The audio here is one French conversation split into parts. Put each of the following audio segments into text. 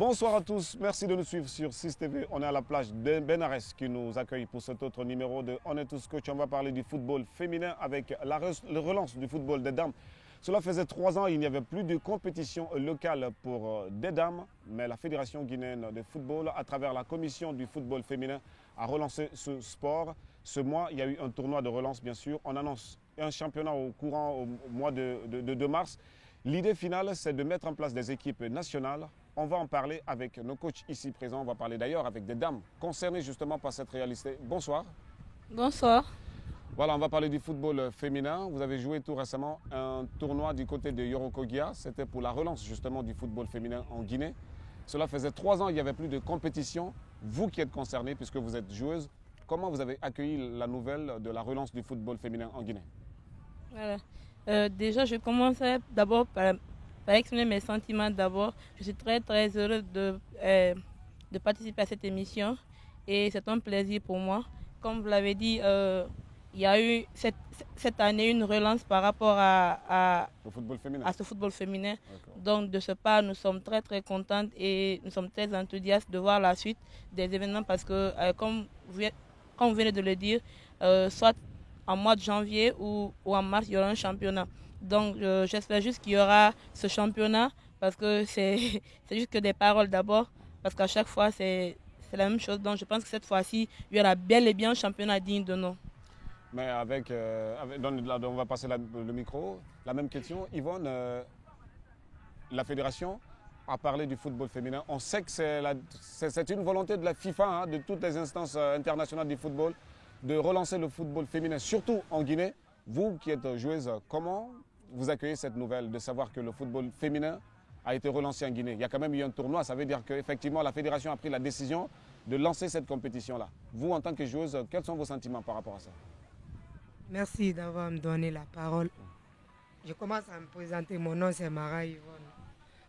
Bonsoir à tous, merci de nous suivre sur 6TV. On est à la plage de Benares qui nous accueille pour cet autre numéro de On est tous coach. On va parler du football féminin avec la relance du football des dames. Cela faisait 3 ans, il n'y avait plus de compétition locale pour des dames, mais la Fédération guinéenne de football, à travers la commission du football féminin, a relancé ce sport. Ce mois, il y a eu un tournoi de relance, bien sûr. On annonce un championnat au mois de mars. L'idée finale, c'est de mettre en place des équipes nationales. On va en parler avec nos coachs ici présents. On va parler d'ailleurs avec des dames concernées justement par cette réalité. Bonsoir. Bonsoir. Voilà, on va parler du football féminin. Vous avez joué tout récemment un tournoi du côté de Yorokogia. C'était pour la relance justement du football féminin en Guinée. Cela faisait 3 ans, il n'y avait plus de compétition. Vous qui êtes concernée, puisque vous êtes joueuse, comment vous avez accueilli la nouvelle de la relance du football féminin en Guinée? Voilà. Déjà, je commençais d'abord par exprimer mes sentiments d'abord. Je suis très très heureuse de participer à cette émission et c'est un plaisir pour moi. Comme vous l'avez dit, il y a eu cette année une relance par rapport à ce football féminin. Donc de ce pas, nous sommes très très contentes et nous sommes très enthousiastes de voir la suite des événements parce que comme vous venez de le dire, soit en mois de janvier ou en mars, il y aura un championnat. Donc j'espère juste qu'il y aura ce championnat parce que c'est juste que des paroles d'abord, parce qu'à chaque fois c'est la même chose. Donc je pense que cette fois-ci, il y aura bel et bien un championnat digne de nom. Mais on va passer le micro. La même question. Yvonne, la fédération a parlé du football féminin. On sait que c'est une volonté de la FIFA, de toutes les instances internationales du football, de relancer le football féminin, surtout en Guinée. Vous qui êtes joueuse, comment vous accueillez cette nouvelle de savoir que le football féminin a été relancé en Guinée? Il y a quand même eu un tournoi, ça veut dire qu'effectivement la fédération a pris la décision de lancer cette compétition-là. Vous, en tant que joueuse, quels sont vos sentiments par rapport à ça? Merci d'avoir me donné la parole. Je commence à me présenter. Mon nom, c'est Mara Yvonne.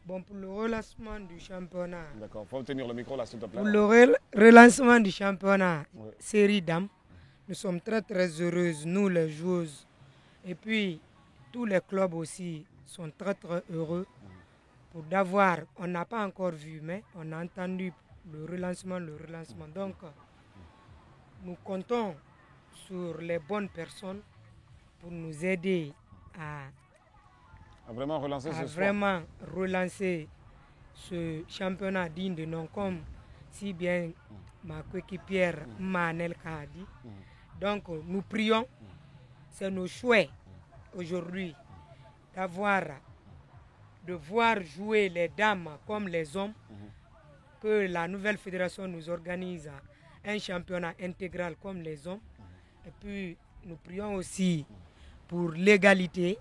Bon, pour le relancement du championnat. D'accord, il faut tenir le micro là, s'il te plaît. Pour le relancement du championnat, série dames, nous sommes très très heureuses, nous les joueuses. Et puis, tous les clubs aussi sont très très heureux pour d'avoir, on n'a pas encore vu, mais on a entendu le relancement. Donc, nous comptons sur les bonnes personnes pour nous aider à vraiment relancer ce championnat digne de nom, comme si bien ma coéquipière Manel a dit. Donc nous prions, c'est nos souhaits aujourd'hui de voir jouer les dames comme les hommes, que la nouvelle fédération nous organise un championnat intégral comme les hommes. Et puis, nous prions aussi pour l'égalité.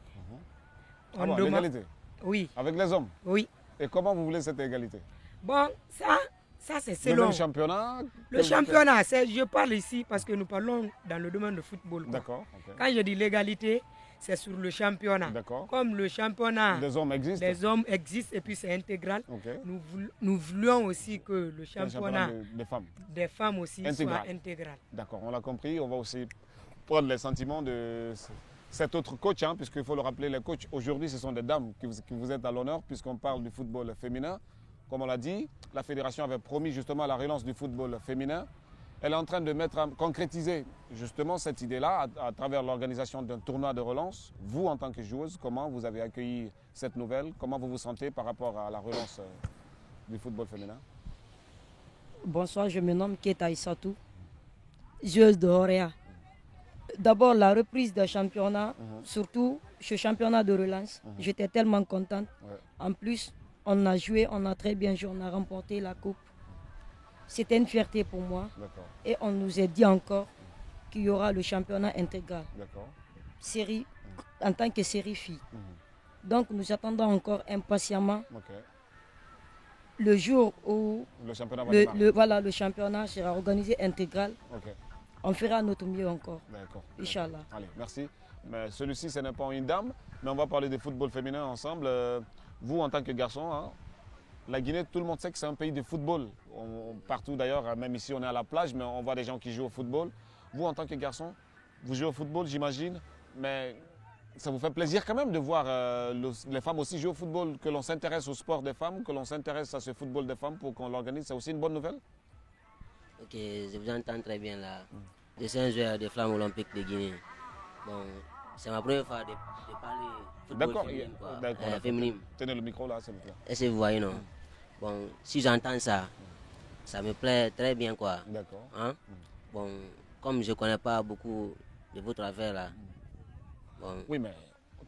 L'égalité? Oui. Avec les hommes? Oui. Et comment vous voulez cette égalité? Bon, ça c'est selon. Le championnat? Le championnat, je parle ici parce que nous parlons dans le domaine de football. D'accord. Okay. Quand je dis l'égalité, c'est sur le championnat. Comme le championnat des hommes existe et puis c'est intégral. Okay. Nous voulons aussi que le championnat des femmes aussi soit intégral. D'accord, on l'a compris. On va aussi prendre les sentiments de cet autre coach, puisqu'il faut le rappeler, les coachs aujourd'hui, ce sont des dames qui vous êtes à l'honneur, puisqu'on parle du football féminin. Comme on l'a dit, la fédération avait promis justement la relance du football féminin. Elle est en train de concrétiser justement cette idée-là à travers l'organisation d'un tournoi de relance. Vous, en tant que joueuse, comment vous avez accueilli cette nouvelle? Comment vous vous sentez par rapport à la relance du football féminin? Bonsoir, je me nomme Keta Issatou, joueuse de Horea. D'abord, la reprise du championnat, surtout ce championnat de relance, j'étais tellement contente. En plus, on a joué, on a très bien joué, on a remporté la coupe. C'était une fierté pour moi. Et on nous a dit encore qu'il y aura le championnat intégral. Série, en tant que série fille. Donc nous attendons encore impatiemment le jour où le championnat sera organisé intégral. On fera notre mieux encore. Inch'Allah. Allez, merci. Mais celui-ci, ce n'est pas une dame, mais on va parler de football féminin ensemble. Vous, en tant que garçon, la Guinée, tout le monde sait que c'est un pays de football. Partout d'ailleurs, même ici on est à la plage, mais on voit des gens qui jouent au football. Vous, en tant que garçon, vous jouez au football, j'imagine, mais ça vous fait plaisir quand même de voir les femmes aussi jouer au football, que l'on s'intéresse au sport des femmes, que l'on s'intéresse à ce football des femmes pour qu'on l'organise. C'est aussi une bonne nouvelle? Ok, je vous entends très bien là. Je suis un joueur des Flammes Olympiques de Guinée. Bon, c'est ma première fois de parler football féminin. D'accord. Féminin. Tenez le micro là, s'il vous plaît. Est-ce que vous voyez, non? Bon, si j'entends ça, ça me plaît très bien, quoi. D'accord. Hein? Bon, comme je ne connais pas beaucoup de votre affaire là. Bon. Oui, mais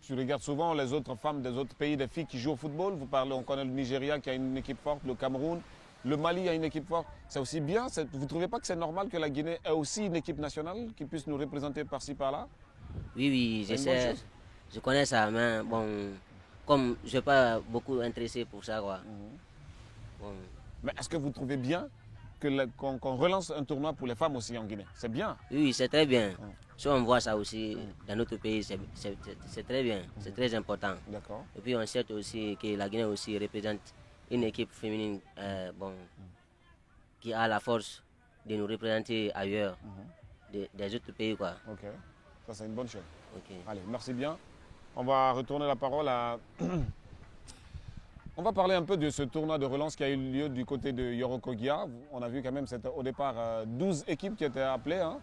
tu regardes souvent les autres femmes des autres pays, des filles qui jouent au football. Vous parlez, on connaît le Nigeria qui a une équipe forte, le Cameroun, le Mali a une équipe forte. C'est aussi bien. Vous ne trouvez pas que c'est normal que la Guinée ait aussi une équipe nationale qui puisse nous représenter par-ci, par-là? Oui, je sais. Je connais ça, mais bon, comme je ne suis pas beaucoup intéressé pour ça, quoi. Bon. Mais est-ce que vous trouvez bien qu'on relance un tournoi pour les femmes aussi en Guinée? C'est bien. Oui, c'est très bien. Si on voit ça aussi dans notre pays, c'est très bien, c'est très important. D'accord. Et puis on sait aussi que la Guinée aussi représente une équipe féminine qui a la force de nous représenter ailleurs, des autres pays, quoi. Ok, ça c'est une bonne chose. Okay. Allez, merci bien. On va retourner la parole à... On va parler un peu de ce tournoi de relance qui a eu lieu du côté de Yorokogia. On a vu quand même au départ 12 équipes qui étaient appelées, hein,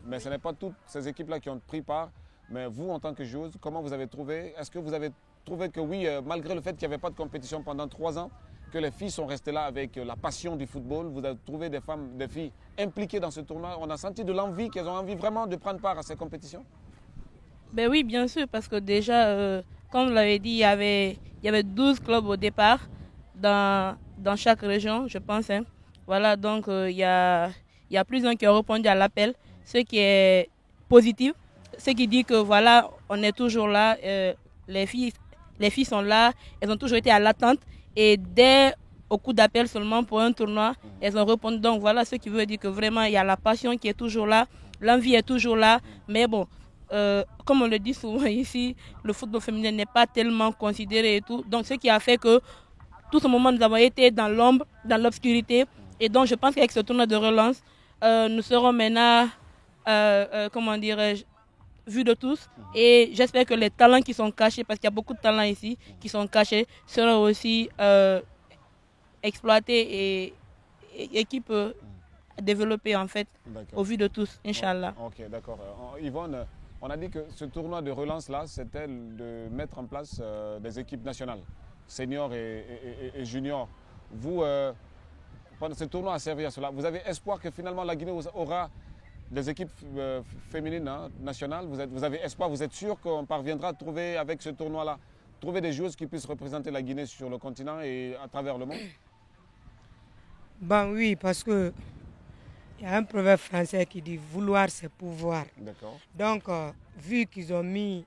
mais ce n'est pas toutes ces équipes-là qui ont pris part. Mais vous, en tant que joueuse, comment vous avez trouvé? Est-ce que vous avez trouvé que oui, malgré le fait qu'il n'y avait pas de compétition pendant 3 ans, que les filles sont restées là avec la passion du football? Vous avez trouvé des filles impliquées dans ce tournoi? On a senti de l'envie, qu'elles ont envie vraiment de prendre part à ces compétitions? Ben oui, bien sûr, parce que déjà, comme vous l'avez dit, il y avait 12 clubs au départ dans chaque région, je pense. Hein. Voilà, donc il y a plus d'un qui ont répondu à l'appel, ce qui est positif, ce qui dit que voilà, on est toujours là, les filles sont là, elles ont toujours été à l'attente et dès au coup d'appel seulement pour un tournoi, elles ont répondu. Donc voilà, ce qui veut dire que vraiment il y a la passion qui est toujours là, l'envie est toujours là, mais bon. Comme on le dit souvent ici, le football féminin n'est pas tellement considéré et tout. Donc ce qui a fait que tout ce moment nous avons été dans l'ombre, dans l'obscurité. Et donc je pense qu'avec ce tournoi de relance, nous serons maintenant, comment dirais-je, vus de tous. Et j'espère que les talents qui sont cachés, parce qu'il y a beaucoup de talents ici qui sont cachés, seront aussi exploités et qui peuvent développer en fait au vu de tous, Inch'Allah. Ok, d'accord. Yvonne, on a dit que ce tournoi de relance-là, c'était de mettre en place des équipes nationales, seniors et juniors. Vous, pendant ce tournoi a servi à cela. Vous avez espoir que finalement la Guinée aura des équipes féminines nationales? Vous avez espoir, vous êtes sûr qu'on parviendra à trouver, avec ce tournoi-là, trouver des joueuses qui puissent représenter la Guinée sur le continent et à travers le monde? Ben oui, parce que il y a un proverbe français qui dit vouloir c'est pouvoir. Donc, vu qu'ils ont mis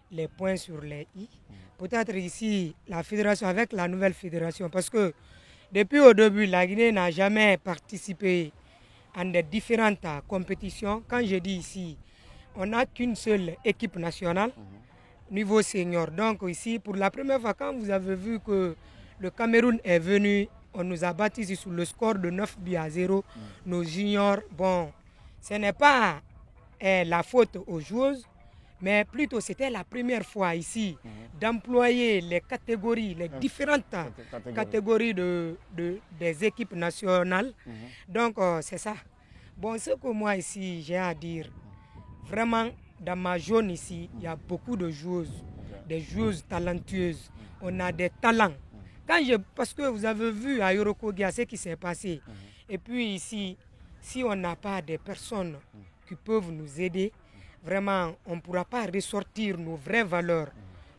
les points sur les i, peut-être ici, la fédération, avec la nouvelle fédération, parce que depuis au début, la Guinée n'a jamais participé à des différentes compétitions. Quand je dis ici, on n'a qu'une seule équipe nationale, niveau senior. Donc ici, pour la première fois, quand vous avez vu que le Cameroun est venu, on nous a battus ici sur le score de 9-0. Nos juniors, bon, ce n'est pas la faute aux joueuses, mais plutôt c'était la première fois ici d'employer les catégories, les différentes catégories des équipes nationales. Donc c'est ça. Bon, ce que moi ici j'ai à dire, vraiment dans ma zone ici, il y a beaucoup de joueuses, des joueuses talentueuses. On a des talents. Parce que vous avez vu à Yorokogia ce qui s'est passé. Et puis ici, si on n'a pas des personnes qui peuvent nous aider, vraiment, on ne pourra pas ressortir nos vraies valeurs.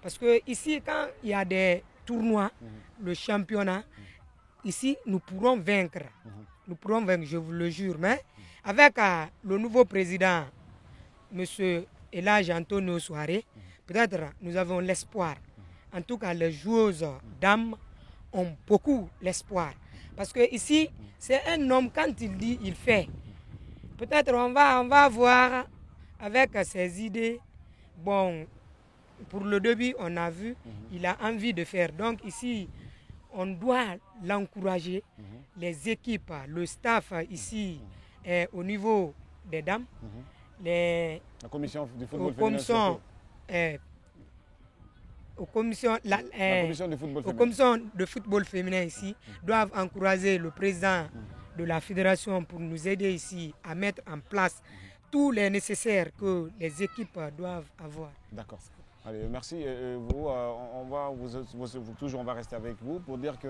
Parce que ici, quand il y a des tournois, le championnat, ici, nous pourrons vaincre. Nous pourrons vaincre, je vous le jure. Mais avec le nouveau président, M. Elhadji Antonio Souaré, peut-être nous avons l'espoir. En tout cas, les joueuses dames ont beaucoup l'espoir. Parce que ici, c'est un homme, quand il dit, il fait. Peut-être on va voir avec ses idées. Bon, pour le début, on a vu, il a envie de faire. Donc ici, on doit l'encourager. Les équipes, le staff ici, au niveau des dames, la commission du football féminin. aux commissions, la commission de football féminin. Aux commissions de football féminin ici doivent encourager le président de la fédération pour nous aider ici à mettre en place tous les nécessaires que les équipes doivent avoir. D'accord. Allez, merci. Vous, on va rester avec vous pour dire que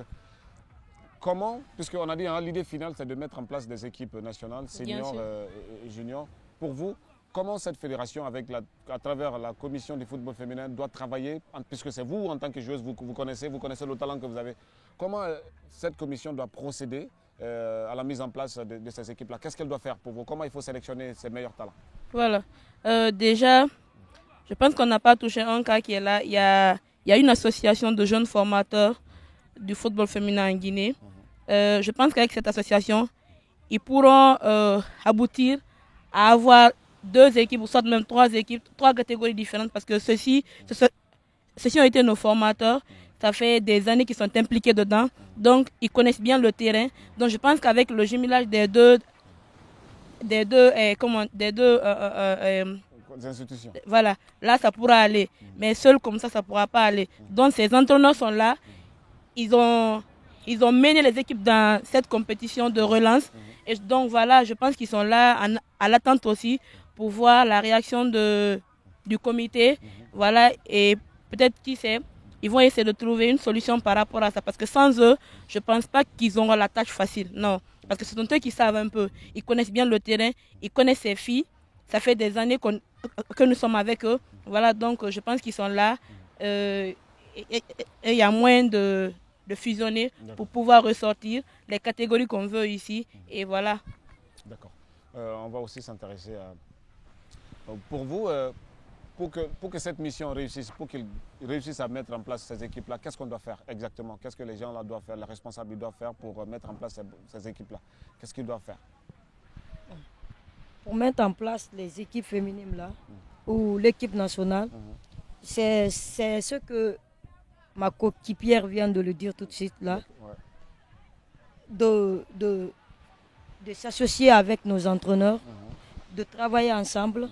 comment, puisqu'on a dit l'idée finale c'est de mettre en place des équipes nationales, seniors et juniors. Pour vous, comment cette fédération, à travers la commission du football féminin, doit travailler, puisque c'est vous en tant que joueuse, vous connaissez le talent que vous avez. Comment cette commission doit procéder à la mise en place de ces équipes-là? Qu'est-ce qu'elle doit faire pour vous? Comment il faut sélectionner ses meilleurs talents? Voilà. Déjà, je pense qu'on n'a pas touché un cas qui est là. Il y a une association de jeunes formateurs du football féminin en Guinée. Je pense qu'avec cette association, ils pourront aboutir à avoir 2 équipes ou soit même 3 équipes, 3 catégories différentes parce que ceux-ci ont été nos formateurs. Ça fait des années qu'ils sont impliqués dedans. Donc, ils connaissent bien le terrain. Donc, je pense qu'avec le jumelage des deux institutions. Voilà, là, ça pourra aller. Mais seul comme ça ne pourra pas aller. Donc, ces entraîneurs sont là. Ils ont mené les équipes dans cette compétition de relance. Et donc, voilà, je pense qu'ils sont là à l'attente aussi pour voir la réaction du comité. Voilà, et peut-être, qui sait, ils vont essayer de trouver une solution par rapport à ça. Parce que sans eux, je ne pense pas qu'ils auront la tâche facile. Non, parce que ce sont eux qui savent un peu. Ils connaissent bien le terrain, ils connaissent ces filles. Ça fait des années que nous sommes avec eux. Voilà, donc je pense qu'ils sont là. Et il y a moyen de fusionner pour pouvoir ressortir les catégories qu'on veut ici. Et voilà. D'accord. On va aussi s'intéresser à... Pour vous, pour que cette mission réussisse, pour qu'ils réussissent à mettre en place ces équipes-là, qu'est-ce qu'on doit faire exactement? Qu'est-ce que les gens là doivent faire, les responsables doivent faire pour mettre en place ces équipes-là? Qu'est-ce qu'ils doivent faire? Pour mettre en place les équipes féminines là, ou l'équipe nationale, c'est ce que ma coéquipière vient de le dire tout de suite là, de s'associer avec nos entraîneurs, de travailler ensemble,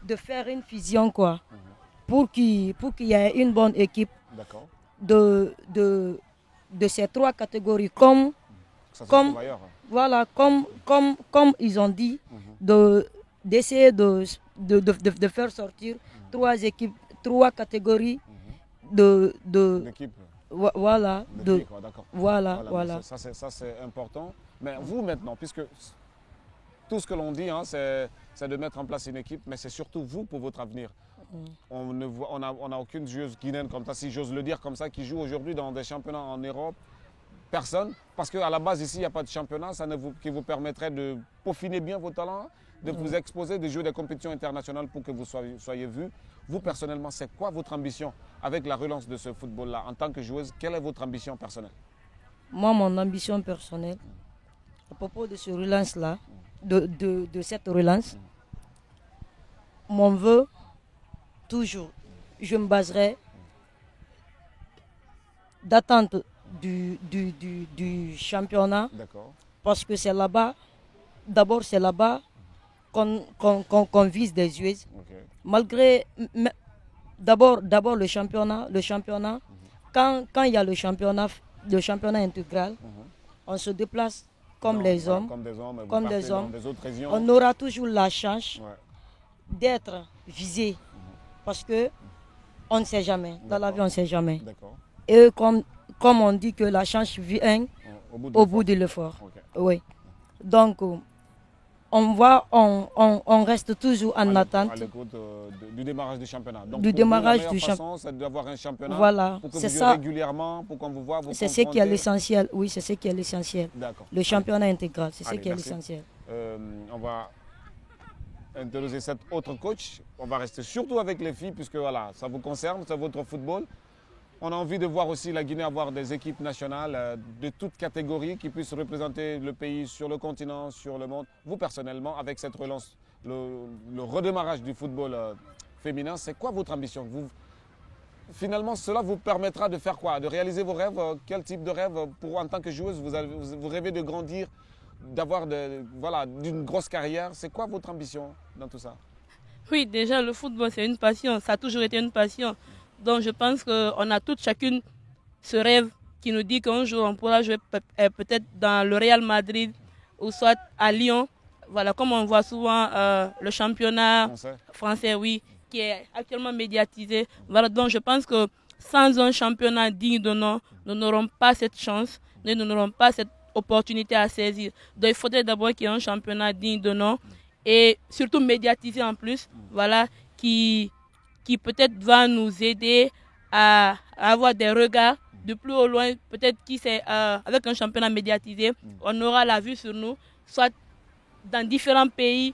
de faire une fusion quoi, pour qu'il y ait une bonne équipe de ces 3 catégories comme ils ont dit, d'essayer de faire sortir 3 équipes, 3 catégories d'équipes. Voilà. Voilà. Ça c'est important. Mais vous maintenant, puisque tout ce que l'on dit, c'est de mettre en place une équipe, mais c'est surtout vous pour votre avenir. On n'a aucune joueuse guinéenne comme ça, si j'ose le dire comme ça, qui joue aujourd'hui dans des championnats en Europe. Personne, parce qu'à la base ici il n'y a pas de championnat qui vous permettrait de peaufiner bien vos talents, de vous exposer, de jouer des compétitions internationales pour que vous soyez vus. Vous personnellement, c'est quoi votre ambition avec la relance de ce football-là en tant que joueuse? Quelle est votre ambition personnelle? Moi, mon ambition personnelle, à propos de ce relance-là, de cette relance, mon vœu, toujours, je me baserai d'attente du championnat, parce que c'est là-bas, d'abord c'est là-bas qu'on vise des joueuses. Malgré, d'abord le championnat, quand il y a le championnat intégral, on se déplace comme les hommes, comme des hommes. On aura toujours la chance d'être visé, parce que on ne sait jamais, dans la vie on ne sait jamais. Et comme on dit que la chance vient au bout de l'effort. Oui. Donc, on reste toujours en attente. À l'écoute du démarrage du championnat. Donc, du démarrage du championnat. C'est d'avoir un championnat. Voilà. Pour que vous jouez régulièrement, pour qu'on vous voit. C'est ce qui est l'essentiel. Oui, c'est ce qui est l'essentiel. Le championnat intégral, c'est ce qui est l'essentiel. On va interroger cet autre coach. On va rester surtout avec les filles, puisque voilà, ça vous concerne, c'est votre football. On a envie de voir aussi la Guinée avoir des équipes nationales de toutes catégories qui puissent représenter le pays sur le continent, sur le monde. Vous, personnellement, avec cette relance, le redémarrage du football féminin, c'est quoi votre ambition? Finalement, cela vous permettra de faire quoi? De réaliser vos rêves? Quel type de rêve en tant que joueuse, vous rêvez de grandir, d'avoir d'une grosse carrière? C'est quoi votre ambition dans tout ça? Oui, déjà, le football, c'est une passion. Ça a toujours été une passion. Donc je pense qu'on a toutes chacune ce rêve qui nous dit qu'un jour on pourra jouer peut-être dans le Real Madrid ou soit à Lyon. Voilà, comme on voit souvent le championnat français, oui, qui est actuellement médiatisé. Voilà, donc je pense que sans un championnat digne de nom, nous n'aurons pas cette chance, nous n'aurons pas cette opportunité à saisir. Donc il faudrait d'abord qu'il y ait un championnat digne de nom et surtout médiatisé en plus, voilà, qui peut-être va nous aider à avoir des regards de plus au loin, peut-être qui c'est avec un championnat médiatisé, on aura la vue sur nous, soit dans différents pays.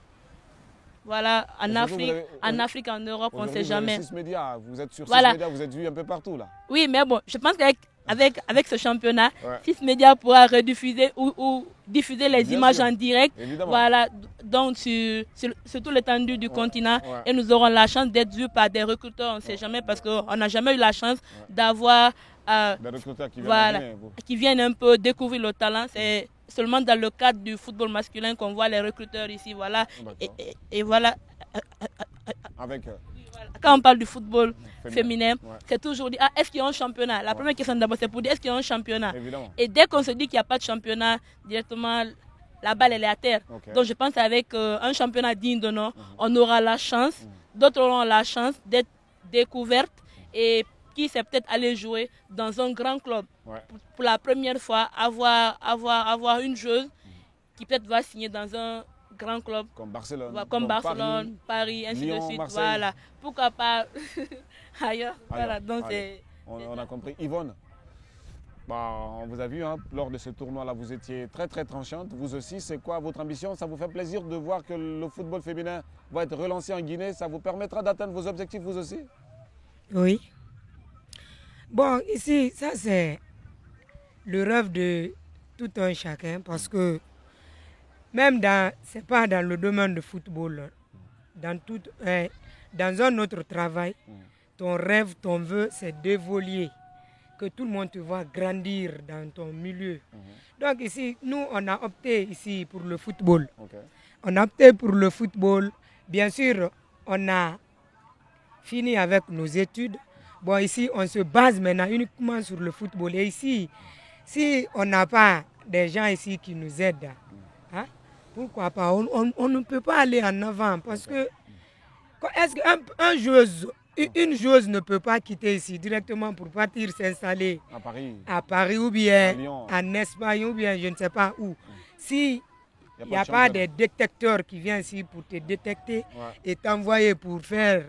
Voilà, en Afrique, en Europe, on ne sait jamais. Vous, médias, vous êtes sur voilà. 6 médias, vous êtes vu un peu partout là. Oui, mais bon, je pense qu'avec ce championnat, 6 médias pourra rediffuser ou diffuser les images en direct. Évidemment. Voilà, donc sur tout l'étendue du continent. Et nous aurons la chance d'être vus par des recruteurs, on ne sait jamais, parce qu'on n'a jamais eu la chance d'avoir des recruteurs qui viennent un peu découvrir le talent. C'est seulement dans le cadre du football masculin qu'on voit les recruteurs ici. Voilà. Et voilà. Quand on parle du football féminin, c'est toujours dit, est-ce qu'il y a un championnat? La première question d'abord, c'est pour dire, est-ce qu'il y a un championnat? Évidemment. Et dès qu'on se dit qu'il n'y a pas de championnat, directement, la balle elle est à terre. Donc je pense qu'avec un championnat digne de nom, on aura la chance, d'autres auront la chance d'être découvertes et qui sait peut-être aller jouer dans un grand club. Pour la première fois, avoir une joueuse qui peut-être va signer dans un grand club. Comme Barcelone. Comme Barcelone, Paris, ainsi Lyon, de suite. Marseille. Voilà. Pourquoi pas ailleurs. Voilà. Donc on a compris. Yvonne, on vous a vu lors de ce tournoi-là, vous étiez très très tranchante. Vous aussi, c'est quoi votre ambition? Ça vous fait plaisir de voir que le football féminin va être relancé en Guinée? Ça vous permettra d'atteindre vos objectifs vous aussi? Oui. Bon, ici, ça c'est le rêve de tout un chacun parce que même c'est pas dans le domaine du football, dans un autre travail, ton rêve, ton vœu, c'est d'évoluer, que tout le monde te voit grandir dans ton milieu. Donc ici, nous, on a opté ici pour le football. On a opté pour le football. Bien sûr, on a fini avec nos études. Bon, ici, on se base maintenant uniquement sur le football. Et ici, si on n'a pas des gens ici qui nous aident, pourquoi pas? On ne peut pas aller en avant parce que est-ce qu'une joueuse ne peut pas quitter ici directement pour partir s'installer à Paris ou bien en Espagne ou bien je ne sais pas où. Si il n'y a pas de détecteurs qui viennent ici pour te détecter et t'envoyer pour faire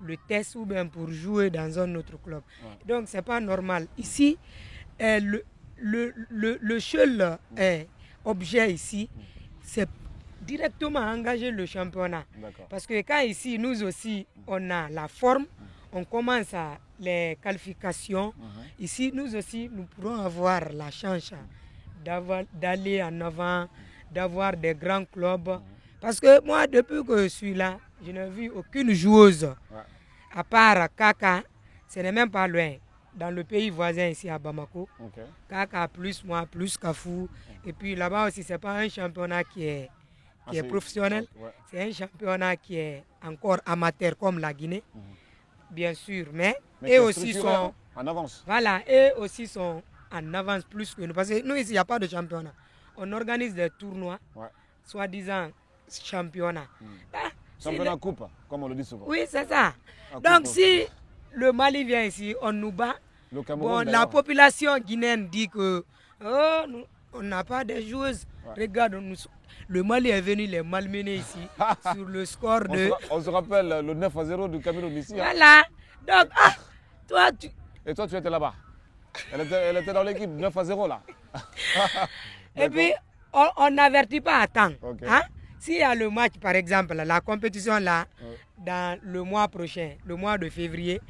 le test ou bien pour jouer dans un autre club. Donc c'est pas normal. Ici, le seul objet ici, c'est directement engager le championnat. Parce que quand ici, nous aussi, on a la forme, on commence à les qualifications. Ici, nous aussi, nous pourrons avoir la chance d'aller en avant, d'avoir des grands clubs. Parce que moi, depuis que je suis là, je n'ai vu aucune joueuse, à part Kaka, ce n'est même pas loin, dans le pays voisin ici à Bamako. Kaka plus moi, plus Kafou. Et puis là-bas aussi, ce n'est pas un championnat qui est professionnel, c'est un championnat qui est encore amateur comme la Guinée, bien sûr, mais eux aussi sont en avance. Voilà, eux aussi sont en avance plus que nous. Parce que nous ici, il n'y a pas de championnat. On organise des tournois, soi-disant championnat. Championnat coupe, comme on le dit souvent. Oui, c'est ça. Donc si le Mali vient ici, on nous bat. Bon, la population guinéenne dit que on n'a pas de joueuses. Regarde, le Mali est venu les malmener ici sur le score de... On se rappelle le 9-0 du Cameroun ici. Voilà. Donc, toi, tu... Et toi, tu étais là-bas. Elle était dans l'équipe 9-0 là. Et puis, on n'avertit pas à temps. S'il y a le match, par exemple, la compétition là, dans le mois prochain, le mois de février,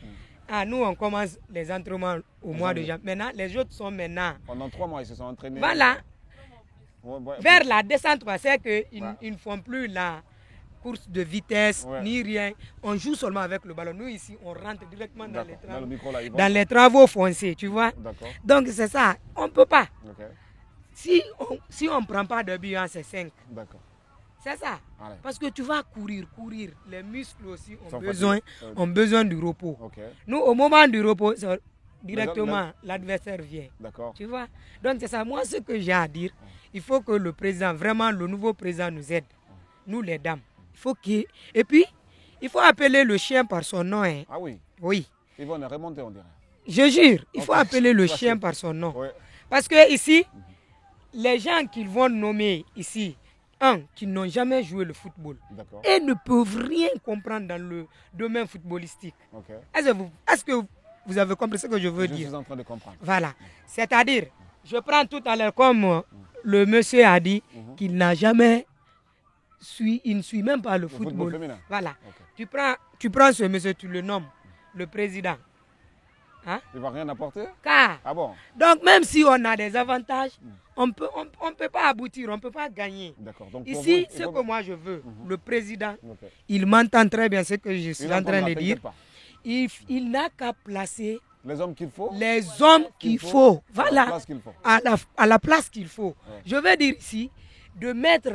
nous, on commence les entraînements au mois de janvier. Maintenant, les autres sont maintenant... Pendant 3 mois, ils se sont entraînés. Voilà. Vers la descente, c'est qu'ils ne font plus la course de vitesse, ni rien. On joue seulement avec le ballon. Nous, ici, on rentre directement dans les travaux foncés, tu vois. Donc, c'est ça. On ne peut pas. Si on ne prend pas de but, c'est 5. C'est ça. Allez. Parce que tu vas courir. Les muscles aussi ont besoin du repos. Okay. Nous, au moment du repos, directement, l'adversaire vient. D'accord. Tu vois? Donc, c'est ça. Moi, ce que j'ai à dire, il faut que le président, vraiment, le nouveau président nous aide. Nous, les dames. Et puis, il faut appeler le chien par son nom. Hein. Ah oui? Oui. Ils vont remonter, on dirait. Je jure, il faut appeler le chien par son nom. Ouais. Parce que ici, les gens qu'ils vont nommer ici, qui n'ont jamais joué le football, et ne peuvent rien comprendre dans le domaine footballistique. Okay. Est-ce que vous avez compris ce que je veux dire? Je suis en train de comprendre. Voilà. C'est-à-dire, je prends tout à l'heure comme le monsieur a dit qu'il n'a jamais il ne suit même pas le football féminin. Voilà. Okay. Tu prends ce monsieur, tu le nommes le président. Hein? Il ne va rien apporter? Car, ah bon? Donc même si on a des avantages, on ne peut pas aboutir, on ne peut pas gagner. Donc ici, ce que moi je veux, le président, il m'entend très bien ce que je suis en train de dire. Il n'a qu'à placer les hommes qu'il faut. Les hommes qu'il faut. Voilà. À la place qu'il faut. Ouais. Je veux dire ici, de mettre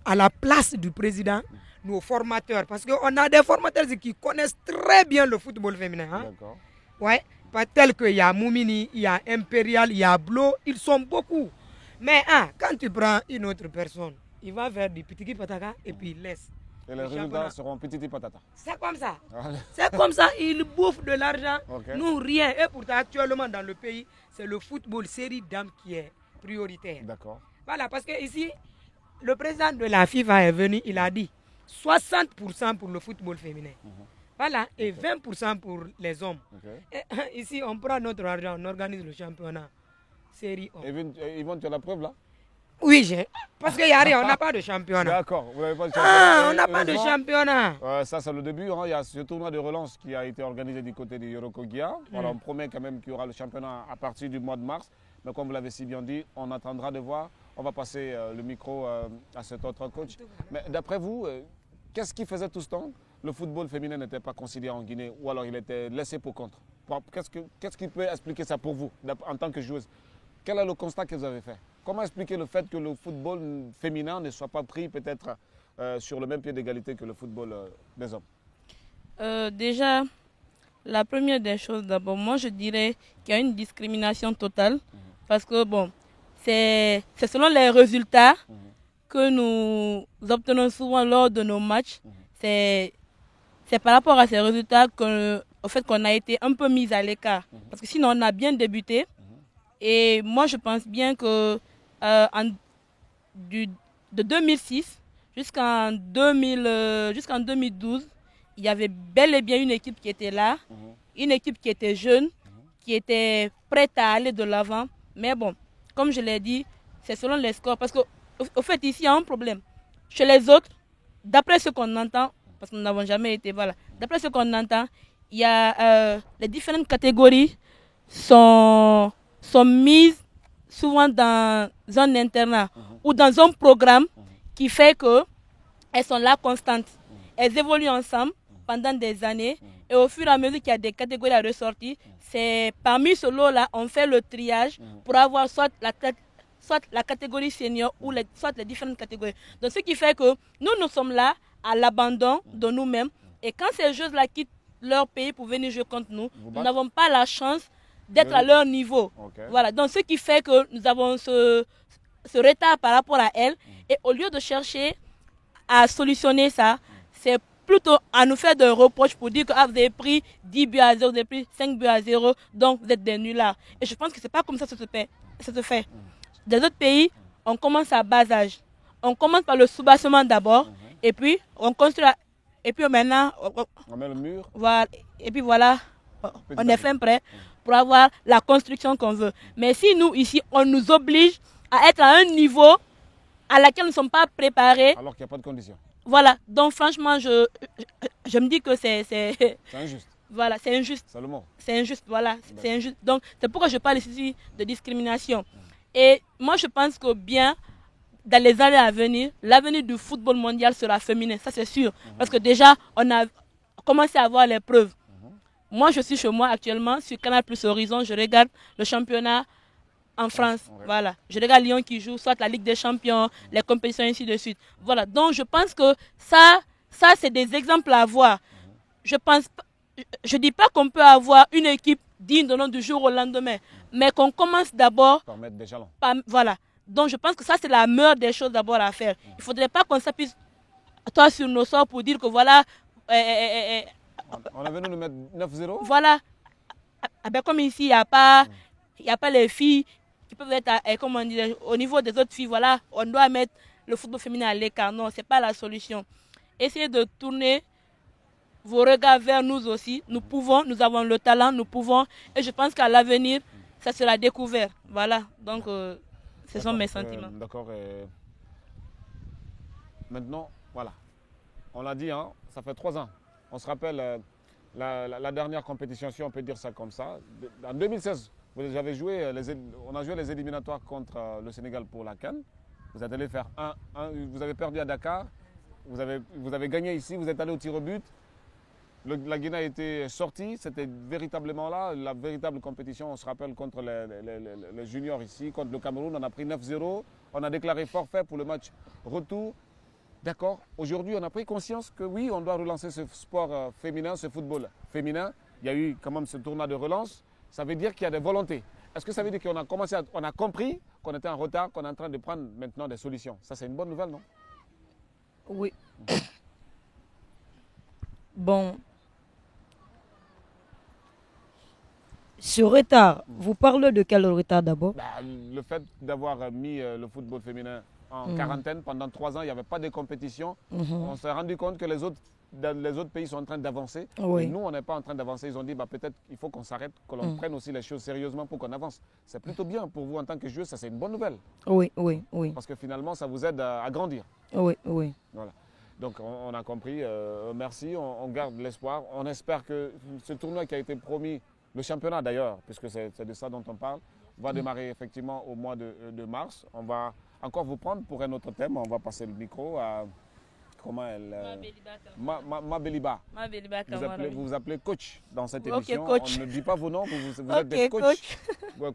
à la place du président nos formateurs. Parce qu'on a des formateurs qui connaissent très bien le football féminin. Hein? D'accord. Ouais. Pas tel qu'il y a Moumini, il y a Impérial, il y a Blo, ils sont beaucoup. Mais quand tu prends une autre personne, il va faire du petit patata et puis il laisse. Et les résultats seront petit patata. C'est comme ça. C'est comme ça. Ils bouffent de l'argent. Okay. Nous, rien. Et pourtant, actuellement, dans le pays, c'est le football série dames qui est prioritaire. D'accord. Voilà, parce que ici, le président de la FIFA est venu, il a dit 60% pour le football féminin. Voilà, et 20% pour les hommes. Et ici, on prend notre argent, on organise le championnat série hommes. Ils vont te la preuve là? Oui, parce qu'il n'y a rien, on n'a pas de championnat. D'accord, vous n'avez pas de championnat. On n'a pas de championnat. Ça, c'est le début. Hein. Il y a ce tournoi de relance qui a été organisé du côté de Yorokogia. Voilà, on promet quand même qu'il y aura le championnat à partir du mois de mars. Mais comme vous l'avez si bien dit, on attendra de voir. On va passer le micro à cet autre coach. Mais d'après vous, qu'est-ce qui faisait tout ce temps? Le football féminin n'était pas considéré en Guinée ou alors il était laissé pour compte. Qu'est-ce qui peut expliquer ça pour vous en tant que joueuse? Quel est le constat que vous avez fait? Comment expliquer le fait que le football féminin ne soit pas pris peut-être sur le même pied d'égalité que le football des hommes? Déjà, la première des choses, d'abord, moi je dirais qu'il y a une discrimination totale parce que bon, c'est selon les résultats que nous obtenons souvent lors de nos matchs. C'est par rapport à ces résultats au fait qu'on a été un peu mis à l'écart. Parce que sinon on a bien débuté. Et moi je pense bien que de 2006 jusqu'en 2012, il y avait bel et bien une équipe qui était là, une équipe qui était jeune, qui était prête à aller de l'avant. Mais bon, comme je l'ai dit, c'est selon les scores. Parce qu'au fait, ici, il y a un problème. Chez les autres, d'après ce qu'on entend, parce que nous n'avons jamais été, voilà, d'après ce qu'on entend, il y a les différentes catégories sont mises souvent dans un internat ou dans un programme qui fait qu'elles sont là constantes. Elles évoluent ensemble pendant des années et au fur et à mesure qu'il y a des catégories à ressortir, c'est parmi ce lot-là, on fait le triage pour avoir soit la catégorie senior ou soit les différentes catégories. Donc ce qui fait que nous sommes là à l'abandon de nous-mêmes et quand ces joueuses-là quittent leur pays pour venir jouer contre nous, nous n'avons pas la chance d'être à leur niveau. Voilà. Donc ce qui fait que nous avons ce retard par rapport à elles et au lieu de chercher à solutionner ça, c'est plutôt à nous faire des reproches pour dire que vous avez pris 10 buts à 0, vous avez pris 5 buts à 0, donc vous êtes des nullards. Et je pense que ce n'est pas comme ça que ça se fait. Dans d'autres pays, on commence à bas âge. On commence par le soubassement d'abord, et puis on construit, et puis maintenant, on met le mur. Voilà, et puis voilà, on est fin prêt pour avoir la construction qu'on veut. Mais si nous, ici, on nous oblige à être à un niveau à laquelle nous ne sommes pas préparés. Alors qu'il n'y a pas de conditions. Voilà, donc franchement, je me dis que c'est injuste. Voilà, c'est injuste. C'est le mot. C'est injuste, voilà, c'est injuste. Donc, c'est pourquoi je parle ici de discrimination. Et moi, je pense que bien, dans les années à venir, l'avenir du football mondial sera féminin, ça c'est sûr. Parce que déjà, on a commencé à avoir les preuves. Moi, je suis chez moi actuellement, sur Canal Plus Horizon, je regarde le championnat en France. Voilà. Je regarde Lyon qui joue, soit la Ligue des Champions, les compétitions, ainsi de suite. Voilà. Donc, je pense que ça c'est des exemples à avoir. Je ne dis pas qu'on peut avoir une équipe digne de nom du jour au lendemain, mais qu'on commence d'abord par mettre des jalons. Voilà. Donc, je pense que ça, c'est la meilleure des choses d'abord à faire. Il ne faudrait pas qu'on s'appuie toi sur nos sorts pour dire que voilà. On est venu nous mettre 9-0. Voilà. Ben, comme ici, il n'y a pas les filles qui peuvent être comment dire, au niveau des autres filles. Voilà, on doit mettre le football féminin à l'écart. Non, ce n'est pas la solution. Essayez de tourner vos regards vers nous aussi. Nous pouvons, nous avons le talent, nous pouvons. Et je pense qu'à l'avenir, ça sera découvert. Voilà, donc ce sont mes sentiments. D'accord. Maintenant, voilà. On l'a dit, hein, ça fait 3 ans. On se rappelle la dernière compétition, si on peut dire ça comme ça. En 2016, on a joué les éliminatoires contre le Sénégal pour la CAN. Vous êtes allé faire vous avez perdu à Dakar. Vous avez gagné ici, vous êtes allé au tir au but. La Guinée a été sortie, c'était véritablement là, la véritable compétition. On se rappelle contre les juniors ici, contre le Cameroun, on a pris 9-0. On a déclaré forfait pour le match retour. D'accord. Aujourd'hui, on a pris conscience que oui, on doit relancer ce sport féminin, ce football féminin. Il y a eu quand même ce tournoi de relance. Ça veut dire qu'il y a des volontés. Est-ce que ça veut dire qu'on a on a compris qu'on était en retard, qu'on est en train de prendre maintenant des solutions? Ça, c'est une bonne nouvelle, non? Oui. Bon. Ce retard, vous parlez de quel retard d'abord? Le fait d'avoir mis le football féminin en quarantaine pendant 3 ans, il n'y avait pas de compétition. On s'est rendu compte que les autres pays sont en train d'avancer. Oui. Et nous, on n'est pas en train d'avancer. Ils ont dit peut-être qu'il faut qu'on s'arrête, que l'on prenne aussi les choses sérieusement pour qu'on avance. C'est plutôt bien pour vous en tant que joueuse, ça c'est une bonne nouvelle. Oui. Parce que finalement, ça vous aide à grandir. Oui. Voilà. Donc on a compris. Merci, on garde l'espoir. On espère que ce tournoi qui a été promis, le championnat d'ailleurs, puisque c'est de ça dont on parle, va démarrer effectivement au mois de mars. On va encore vous prendre pour un autre thème. On va passer le micro à... Comment elle... Mabeliba. Vous vous appelez coach dans cette émission. Coach. On ne dit pas vos noms, vous êtes des coachs.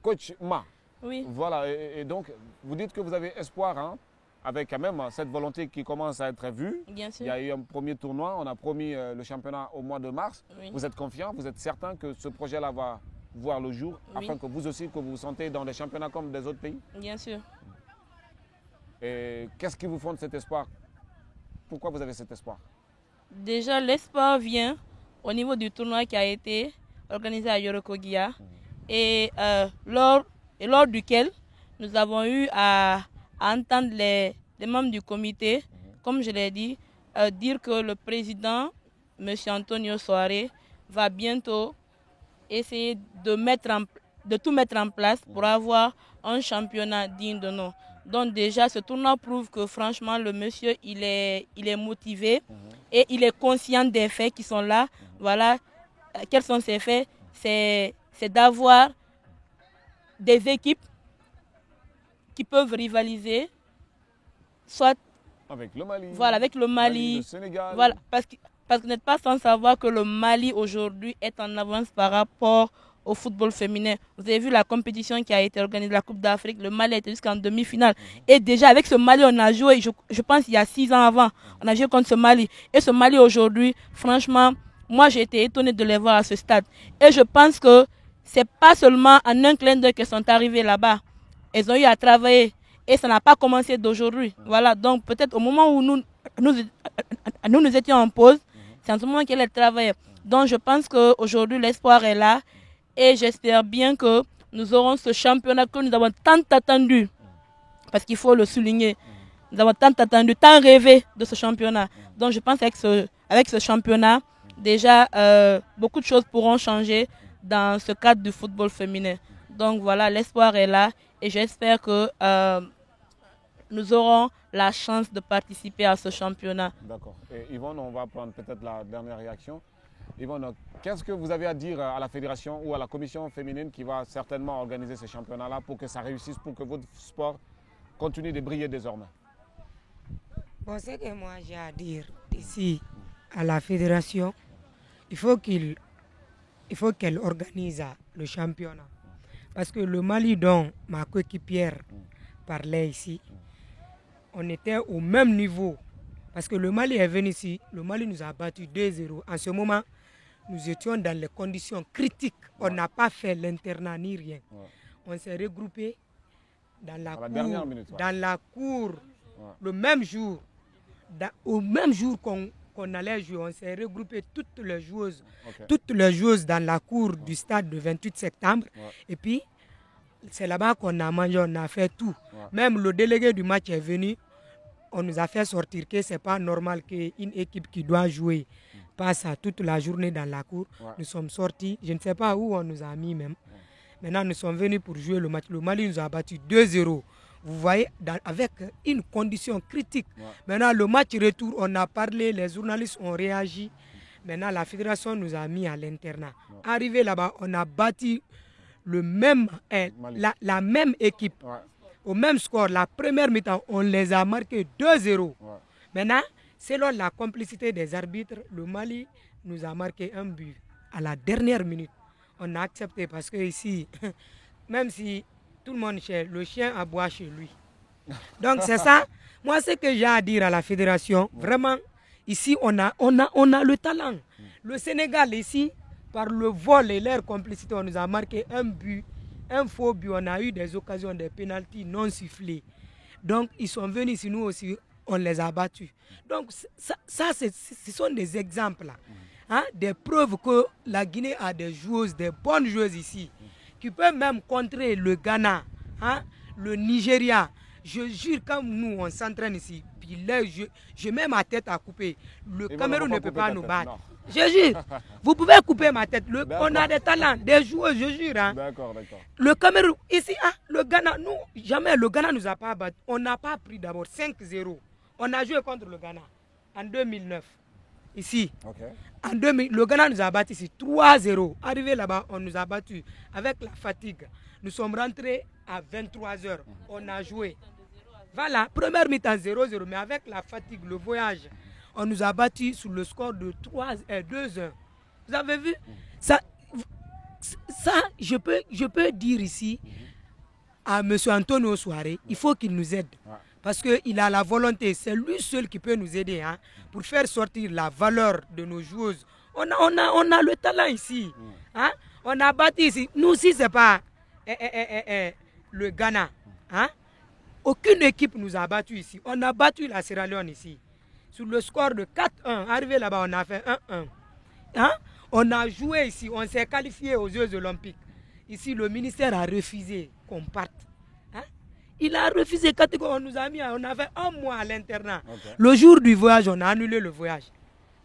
Coach Ma. Oui. Voilà, et donc vous dites que vous avez espoir, hein, avec quand même cette volonté qui commence à être vue. Bien sûr. Il y a eu un premier tournoi, on a promis le championnat au mois de mars. Oui. Vous êtes confiant, vous êtes certain que ce projet-là va voir le jour, afin que vous aussi, que vous vous sentez dans des championnats comme des autres pays? Bien sûr. Et qu'est-ce qui vous fonde cet espoir? Pourquoi vous avez cet espoir? Déjà, l'espoir vient au niveau du tournoi qui a été organisé à Yorokogia et lors duquel nous avons eu à entendre les membres du comité, comme je l'ai dit, dire que le président, M. Antonio Soare, va bientôt essayer de tout mettre en place pour avoir un championnat digne de nom. Donc déjà, ce tournoi prouve que franchement, le monsieur, il est motivé et il est conscient des faits qui sont là. Voilà, quels sont ces faits? C'est d'avoir des équipes qui peuvent rivaliser, soit avec le Mali, voilà, avec le Mali, le Sénégal. Voilà, parce que vous n'êtes pas sans savoir que le Mali aujourd'hui est en avance par rapport au football féminin. Vous avez vu la compétition qui a été organisée, la Coupe d'Afrique. Le Mali était jusqu'en demi-finale. Et déjà, avec ce Mali, on a joué, je pense, il y a 6 ans avant. On a joué contre ce Mali. Et ce Mali, aujourd'hui, franchement, moi, j'ai été étonnée de les voir à ce stade. Et je pense que ce n'est pas seulement en un clin d'œil qu'elles sont arrivées là-bas. Elles ont eu à travailler. Et ça n'a pas commencé d'aujourd'hui. Voilà, donc peut-être au moment où nous étions en pause, c'est en ce moment qu'elles travaillaient. Donc je pense qu'aujourd'hui, l'espoir est là. Et j'espère bien que nous aurons ce championnat que nous avons tant attendu. Parce qu'il faut le souligner. Nous avons tant attendu, tant rêvé de ce championnat. Donc je pense qu'avec ce championnat, déjà, beaucoup de choses pourront changer dans ce cadre du football féminin. Donc voilà, l'espoir est là. Et j'espère que nous aurons la chance de participer à ce championnat. D'accord. Et Yvonne, on va prendre peut-être la dernière réaction. Yvonne, qu'est-ce que vous avez à dire à la fédération ou à la commission féminine qui va certainement organiser ce championnat-là pour que ça réussisse, pour que votre sport continue de briller désormais? Bon, ce que moi j'ai à dire ici à la fédération, il faut qu'elle organise le championnat. Parce que le Mali dont ma coéquipière parlait ici, on était au même niveau. Parce que le Mali est venu ici, le Mali nous a battu 2-0. En ce moment, nous étions dans les conditions critiques. On n'a pas fait l'internat ni rien. On s'est regroupés dans la cour, le même jour. Au même jour qu'on allait jouer, on s'est regroupé toutes les joueuses dans la cour du stade le 28 septembre. Et puis, c'est là-bas qu'on a mangé, on a fait tout. Même le délégué du match est venu. On nous a fait sortir que ce n'est pas normal qu'une équipe qui doit jouer passe toute la journée dans la cour. Nous sommes sortis, je ne sais pas où on nous a mis même. Maintenant, nous sommes venus pour jouer le match. Le Mali nous a battu 2-0. Vous voyez, avec une condition critique. Maintenant, le match retour, on a parlé, les journalistes ont réagi. Maintenant, la fédération nous a mis à l'internat. Arrivé là-bas, on a battu la même équipe. Au même score, la première mi-temps, on les a marqués 2-0. Maintenant, selon la complicité des arbitres, le Mali nous a marqué un but à la dernière minute. On a accepté parce que ici, même si tout le monde cherche, le chien aboie chez lui. Donc c'est ça. Moi, ce que j'ai à dire à la fédération, vraiment, ici, on a le talent. Le Sénégal, ici, par le vol et leur complicité, on nous a marqué un but. Un faux but, on a eu des occasions, des pénaltys non sifflés. Donc, ils sont venus ici, nous aussi, on les a battus. Donc, ce sont des exemples, des preuves que la Guinée a des joueuses, des bonnes joueuses ici, qui peuvent même contrer le Ghana, le Nigeria. Je jure, quand nous, on s'entraîne ici, puis là, je mets ma tête à couper. Le Cameroun ne peut pas nous battre. Non. Je jure, vous pouvez couper ma tête. On a des talents, des joueurs, je jure. D'accord. Le Cameroun, ici, le Ghana, nous, jamais le Ghana nous a pas battu. On n'a pas pris d'abord 5-0. On a joué contre le Ghana en 2009. Ici. En 2000, le Ghana nous a battu ici 3-0. Arrivé là-bas, on nous a battu avec la fatigue. Nous sommes rentrés à 23h. On a joué. Voilà, première mi-temps 0-0, mais avec la fatigue, le voyage, on nous a battu sur le score de 2-1. Vous avez vu ça, je peux dire ici à M. Antonio Souaré, il faut qu'il nous aide. Parce qu'il a la volonté, c'est lui seul qui peut nous aider pour faire sortir la valeur de nos joueuses. On a le talent ici. On a battu ici. Nous aussi, ce n'est pas le Ghana. Aucune équipe nous a battu ici. On a battu la Sierra Leone ici. Sur le score de 4-1, arrivé là-bas, on a fait 1-1. On a joué ici, on s'est qualifié aux Jeux Olympiques. Ici, le ministère a refusé qu'on parte. Il a refusé catégoriquement. On nous a mis, on avait un mois à l'internat. Le jour du voyage, on a annulé le voyage.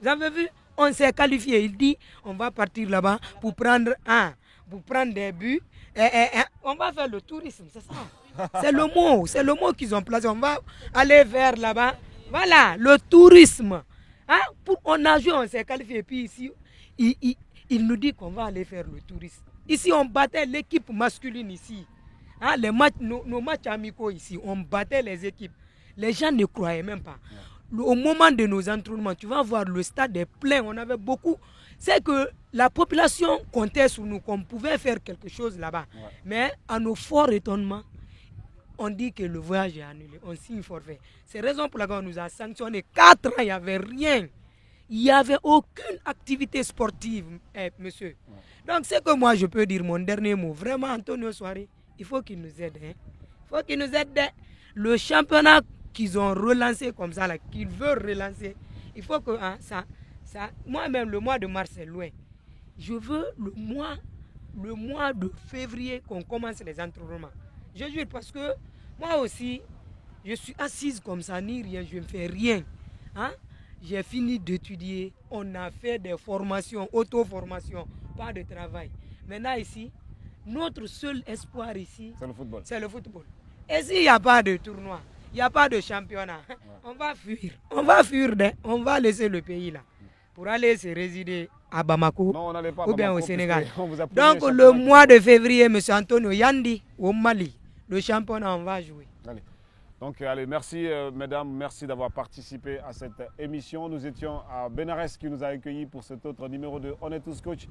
Vous avez vu? On s'est qualifié. Il dit, on va partir là-bas pour prendre des buts. On va faire le tourisme, c'est ça. C'est le mot qu'ils ont placé. On va aller vers là-bas. Voilà, le tourisme. On a joué, on s'est qualifié. Et puis ici, il nous dit qu'on va aller faire le tourisme. Ici, on battait l'équipe masculine ici. Nos matchs amicaux ici, on battait les équipes. Les gens ne croyaient même pas. Au moment de nos entraînements, tu vas voir, le stade est plein. On avait beaucoup. C'est que la population comptait sur nous, qu'on pouvait faire quelque chose là-bas. Mais à nos forts étonnements, on dit que le voyage est annulé. On signe forfait. C'est raison pour laquelle on nous a sanctionné. 4 ans, il n'y avait rien. Il n'y avait aucune activité sportive, monsieur. Donc, c'est que moi, je peux dire mon dernier mot. Vraiment, Antonio Souaré, il faut qu'il nous aide. Il faut qu'il nous aide. Le championnat qu'ils ont relancé comme ça, qu'ils veulent relancer, il faut que moi-même, le mois de mars est loin. Je veux le mois de février qu'on commence les entraînements. Je jure, parce que moi aussi, je suis assise comme ça, ni rien, je ne fais rien. J'ai fini d'étudier, on a fait des formations, auto-formations, pas de travail. Maintenant ici, notre seul espoir ici, c'est le football. Et s'il n'y a pas de tournoi, il n'y a pas de championnat, on va fuir. On va laisser le pays là pour aller se résider à Bamako ou bien au Sénégal. Donc le mois de février, M. Antonio Yandi, au Mali, le championnat, on va jouer. Allez. Donc, merci mesdames, merci d'avoir participé à cette émission. Nous étions à Benares qui nous a accueillis pour cet autre numéro de On est tous coach.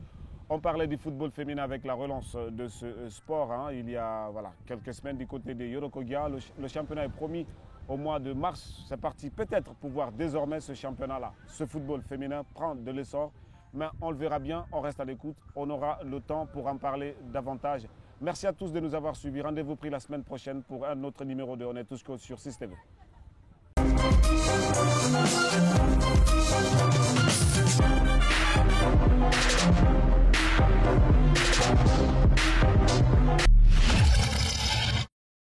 On parlait du football féminin avec la relance de ce sport. Hein. Il y a quelques semaines du côté des Yorokogia. Le championnat est promis au mois de mars. C'est parti peut-être pour voir désormais ce championnat-là. Ce football féminin prend de l'essor. Mais on le verra bien, on reste à l'écoute. On aura le temps pour en parler davantage. Merci à tous de nous avoir suivis. Rendez-vous pris la semaine prochaine pour un autre numéro de On est tous coach sur 6TV.